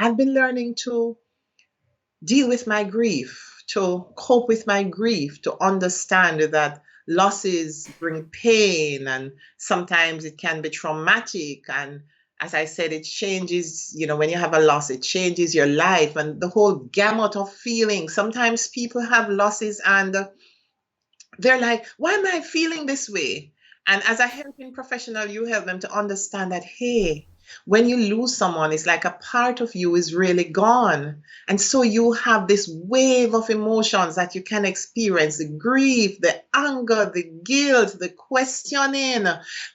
I've been learning to deal with my grief, to cope with my grief, to understand that losses bring pain and sometimes it can be traumatic. And as I said, it changes, when you have a loss, it changes your life and the whole gamut of feelings. Sometimes people have losses and they're like, why am I feeling this way? And as a helping professional, you help them to understand that, hey, when you lose someone, it's like a part of you is really gone. And so you have this wave of emotions that you can experience, the grief, the anger, the guilt, the questioning,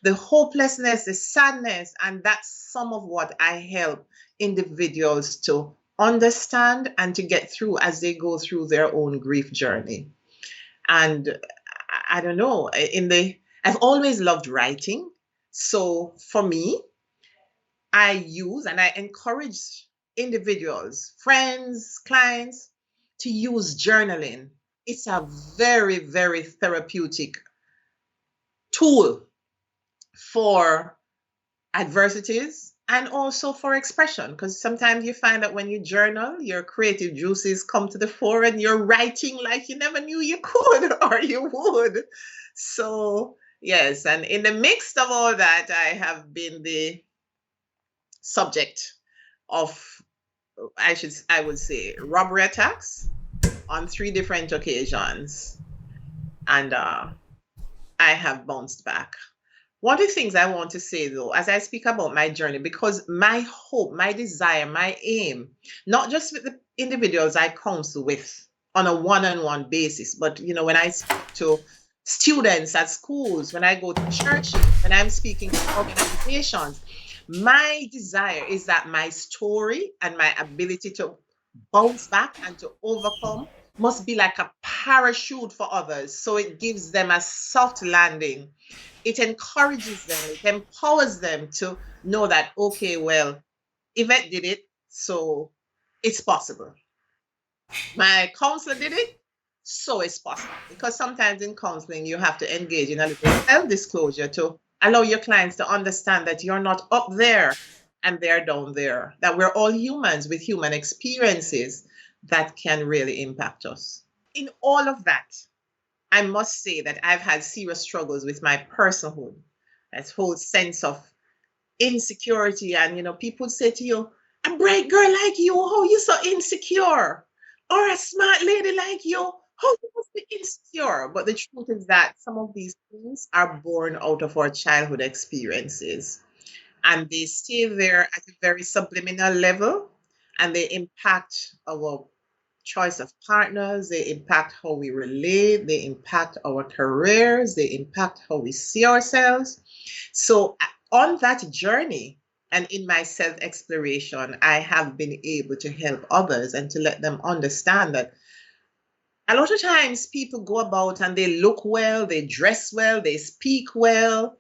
the hopelessness, the sadness. And that's some of what I help individuals to understand and to get through as they go through their own grief journey. And I don't know, I've always loved writing. So for me, I use and I encourage individuals, friends, clients to use journaling. It's a very, very therapeutic tool for adversities and also for expression, because sometimes you find that when you journal, your creative juices come to the fore and you're writing like you never knew you could or you would. So yes, and in the midst of all that, I have been the subject of, I would say, robbery attacks on 3 different occasions, and I have bounced back. One of the things I want to say, though, as I speak about my journey, because my hope, my desire, my aim, not just with the individuals I counsel with on a one-on-one basis, but when I speak to students at schools, when I go to churches, when I'm speaking to organizations, my desire is that my story and my ability to bounce back and to overcome must be like a parachute for others. So it gives them a soft landing. It encourages them, it empowers them to know that, okay, well, Yvette did it, so it's possible. My counselor did it, so it's possible. Because sometimes in counseling, you have to engage in a little self-disclosure to allow your clients to understand that you're not up there and they're down there, that we're all humans with human experiences that can really impact us. In all of that, I must say that I've had serious struggles with my personhood, that whole sense of insecurity. And, people say to you, a bright girl like you, how you so insecure? Or a smart lady like you, how you must be insecure? But the truth is that some of these things are born out of our childhood experiences. And they stay there at a very subliminal level and they impact our choice of partners, they impact how we relate, they impact our careers, they impact how we see ourselves. So, on that journey and in my self exploration, I have been able to help others and to let them understand that a lot of times people go about and they look well, they dress well, they speak well,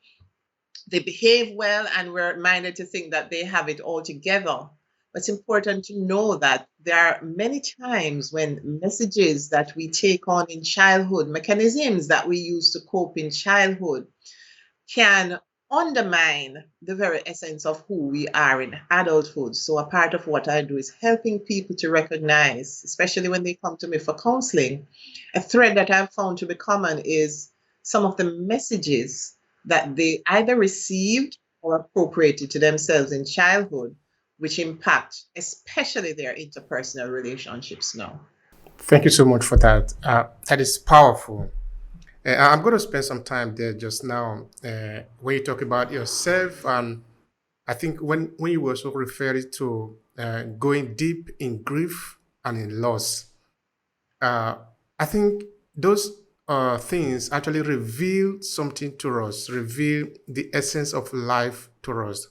they behave well, and we're minded to think that they have it all together. But it's important to know that there are many times when messages that we take on in childhood, mechanisms that we use to cope in childhood, can undermine the very essence of who we are in adulthood. So, a part of what I do is helping people to recognize, especially when they come to me for counseling, a thread that I've found to be common is some of the messages that they either received or appropriated to themselves in childhood, which impact especially their interpersonal relationships now. Thank you so much for that. That is powerful. I'm going to spend some time there just now when you talk about yourself. And I think when you were also referring to going deep in grief and in loss, uh, I think those things actually reveal something to us, reveal the essence of life to us.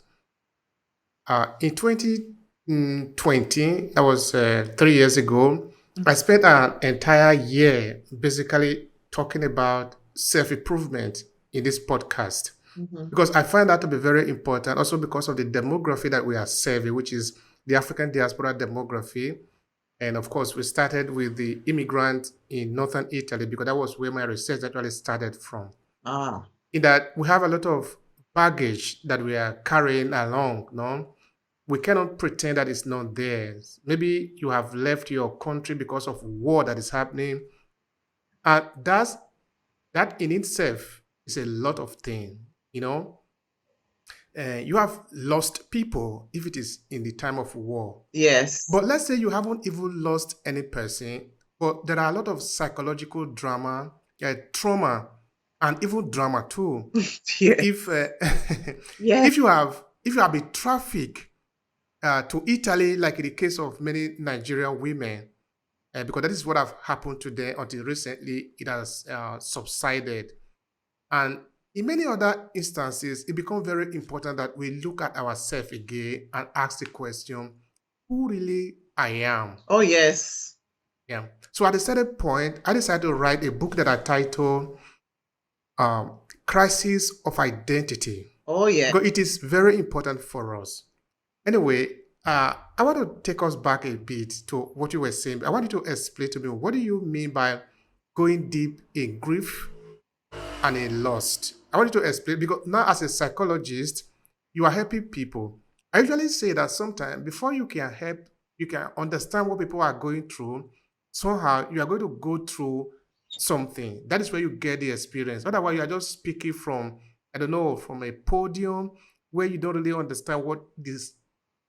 In 2020, that was 3 years ago, I spent an entire year basically talking about self improvement in this podcast Mhm. because I find that to be very important, also because of the demography that we are serving, which is the African diaspora demography. And of course, we started with the immigrant in northern Italy because that was where my research actually started from. In that we have a lot of baggage that we are carrying along, no? We cannot pretend that it's not there. Maybe you have left your country because of war that is happening. And that in itself is a lot of things, you know. You have lost people if it is in the time of war. Yes. But let's say you haven't even lost any person, but there are a lot of psychological drama, trauma, and even drama too. Yeah. If Yeah. if you have been trafficked to Italy, like in the case of many Nigerian women, because that is what have happened to them until recently, it has subsided. And in many other instances, it becomes very important that we look at ourselves again and ask the question, who really I am? Oh, yes. Yeah. So at a certain point, I decided to write a book that I titled Crisis of Identity, Oh, yeah. because it is very important for us. Anyway, I want to take us back a bit to what you were saying. I want you to explain to me, what do you mean by going deep in grief and in loss? I want you to explain, because now as a psychologist, you are helping people. I usually say that sometimes before you can help, you can understand what people are going through, somehow you are going to go through something. That is where you get the experience. Otherwise, you are just speaking from, I don't know, from a podium where you don't really understand what is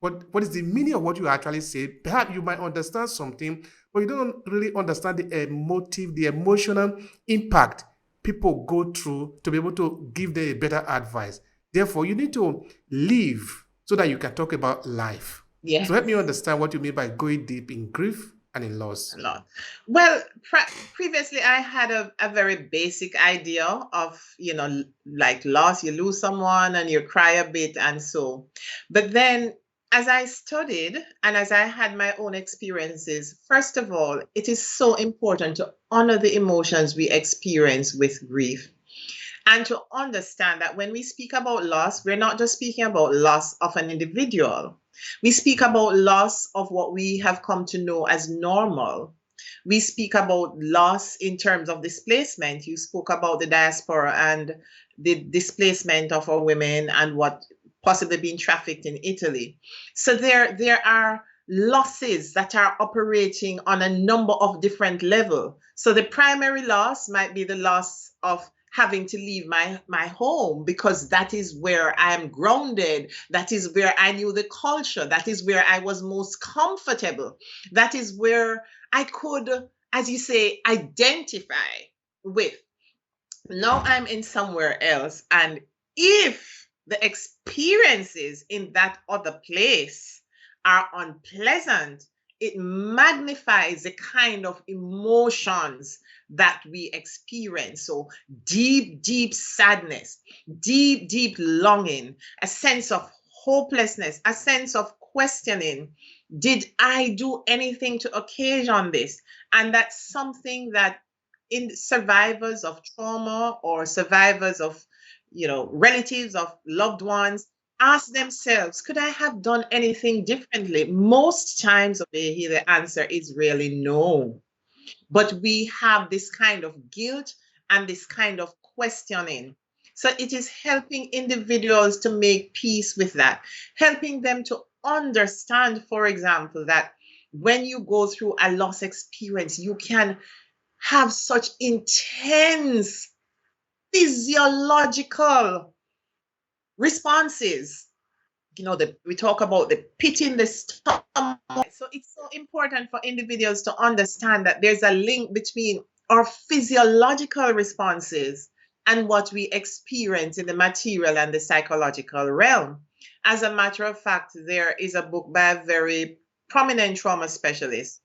the meaning of what you actually say. Perhaps you might understand something, but you don't really understand the emotive, the emotional impact people go through to be able to give them a better advice. Therefore, you need to live so that you can talk about life. Yeah. So help me understand what you mean by going deep in grief and in A loss. lot. Well, previously I had a very basic idea of, like loss, you lose someone and you cry a bit and so. But then as I studied and as I had my own experiences, first of all, it is so important to honor the emotions we experience with grief. And to understand that when we speak about loss, we're not just speaking about loss of an individual. We speak about loss of what we have come to know as normal. We speak about loss in terms of displacement. You spoke about the diaspora and the displacement of our women and what possibly being trafficked in Italy. So there are losses that are operating on a number of different levels. So the primary loss might be the loss of having to leave my home, because that is where I am grounded. That is where I knew the culture. That is where I was most comfortable. That is where I could, as you say, identify with. Now I'm in somewhere else. And if the experiences in that other place are unpleasant, it magnifies the kind of emotions that we experience. So deep, deep sadness, deep, deep longing, a sense of hopelessness, a sense of questioning. Did I do anything to occasion this? And that's something that in survivors of trauma or survivors of, relatives of loved ones ask themselves, could I have done anything differently? Most times the answer is really no. But we have this kind of guilt and this kind of questioning. So it is helping individuals to make peace with that, helping them to understand, for example, that when you go through a loss experience, you can have such intense physiological responses. We talk about the pit in the stomach. So it's so important for individuals to understand that there's a link between our physiological responses and what we experience in the material and the psychological realm. As a matter of fact, there is a book by a very prominent trauma specialist.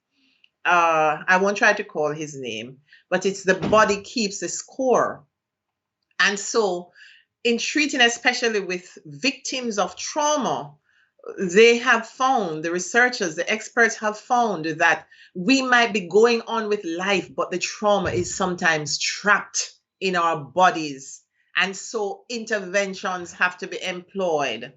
I won't try to call his name, but it's The Body Keeps the Score. And so, in treating, especially with victims of trauma, they have found, the researchers, the experts have found that we might be going on with life, but the trauma is sometimes trapped in our bodies. And so interventions have to be employed.